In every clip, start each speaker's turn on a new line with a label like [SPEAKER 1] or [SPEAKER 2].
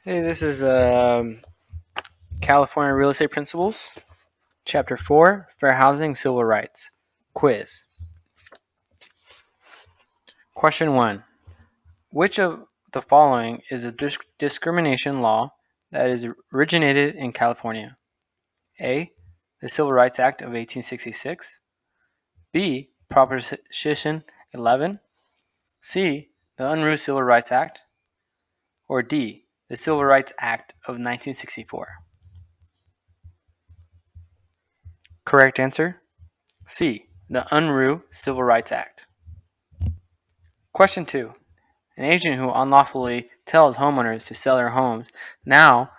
[SPEAKER 1] Hey, this is California Real Estate Principles, Chapter 4, Fair Housing, Civil Rights. Quiz. Question 1. Which of the following is a discrimination law that is originated in California? A. The Civil Rights Act of 1866. B. Proposition 11. C. The Unruh Civil Rights Act. Or D. The Civil Rights Act of 1964. Correct answer? C. The Unruh Civil Rights Act. Question 2. An agent who unlawfully tells homeowners to sell their homes now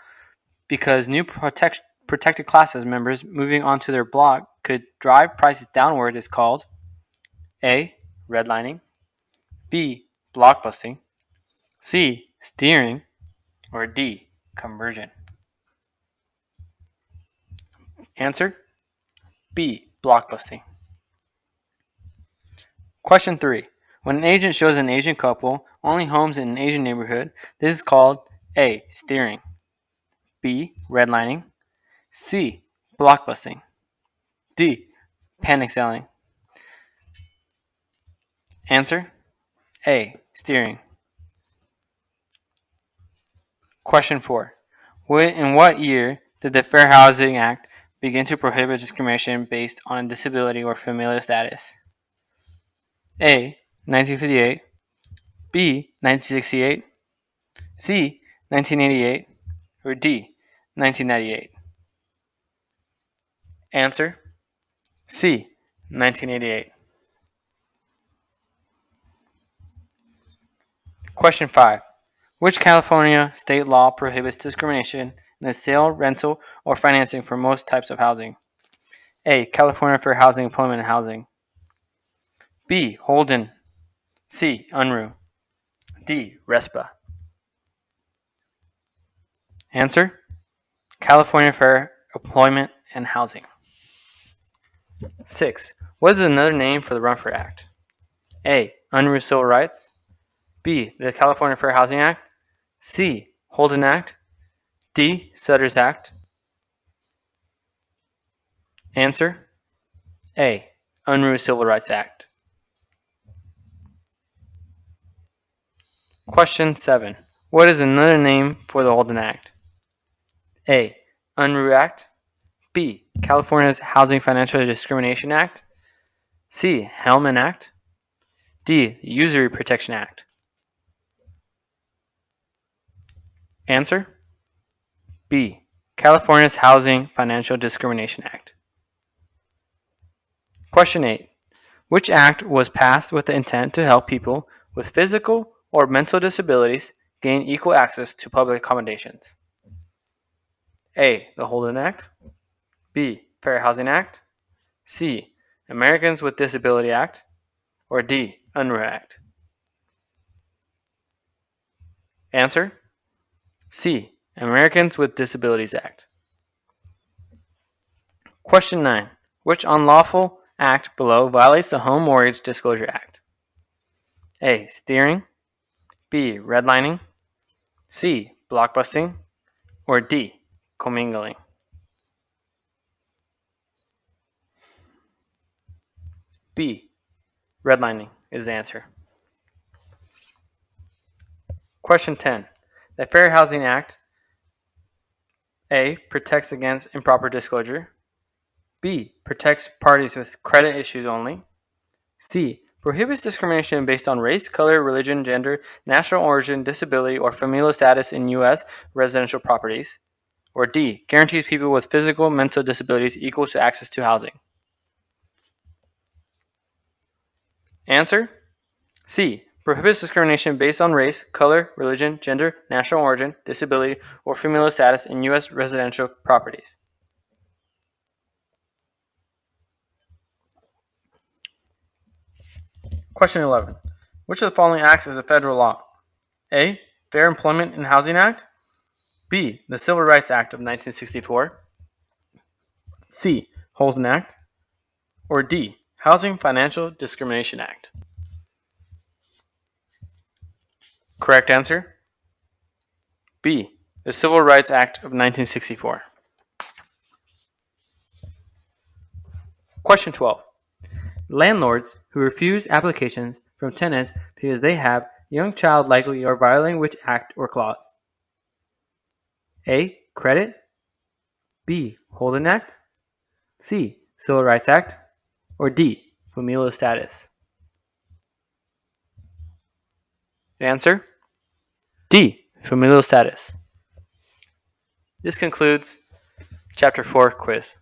[SPEAKER 1] because new protected classes members moving onto their block could drive prices downward is called A. Redlining, B. Blockbusting, C. Steering, or D. Conversion. Answer B. Blockbusting. Question 3. When an agent shows an Asian couple only homes in an Asian neighborhood, this is called A. Steering, B. Redlining, C. Blockbusting, D. Panic selling. Answer A. Steering. Question 4. In what year did the Fair Housing Act begin to prohibit discrimination based on disability or familial status? A. 1958, B. 1968, C. 1988, or D. 1998? Answer C. 1988. Question 5. Which California state law prohibits discrimination in the sale, rental, or financing for most types of housing? A. California Fair Housing, Employment, and Housing. B. Holden. C. Unruh. D. RESPA. Answer California Fair Employment and Housing. 6. What is another name for the Rumford Act? A. Unruh Civil Rights, B. The California Fair Housing Act, C. Holden Act, D. Sutter's Act. Answer A. Unruh Civil Rights Act. Question 7. What is another name for the Holden Act? A. Unruh Act, B. California's Housing Financial Discrimination Act, C. Hellman Act, D. The Usury Protection Act. Answer B. California's Housing Financial Discrimination Act. Question 8. Which act was passed with the intent to help people with physical or mental disabilities gain equal access to public accommodations? A. The Holden Act, B. Fair Housing Act, C. Americans with Disability Act, or D. Unruh Act. Answer C. Americans with Disabilities Act. Question 9. Which unlawful act below violates the Home Mortgage Disclosure Act? A. Steering, B. Redlining, C. Blockbusting, or D. Commingling? B. Redlining is the answer. Question 10. The Fair Housing Act A. Protects against improper disclosure, B. Protects parties with credit issues only, C. Prohibits discrimination based on race, color, religion, gender, national origin, disability, or familial status in U.S. residential properties, or D. Guarantees people with physical mental disabilities equal to access to housing. Answer C. Prohibits discrimination based on race, color, religion, gender, national origin, disability, or familial status in U.S. residential properties. Question 11. Which of the following acts is a federal law? A. Fair Employment and Housing Act, B. The Civil Rights Act of 1964, C. Holden Act, or D. Housing Financial Discrimination Act? Correct answer B. The Civil Rights Act of 1964. Question 12. Landlords who refuse applications from tenants because they have young child likely are violating which act or clause? A. Credit. B. Holden Act. C. Civil Rights Act. Or D. Familial status. Answer? D. Familial status. This concludes Chapter 4 quiz.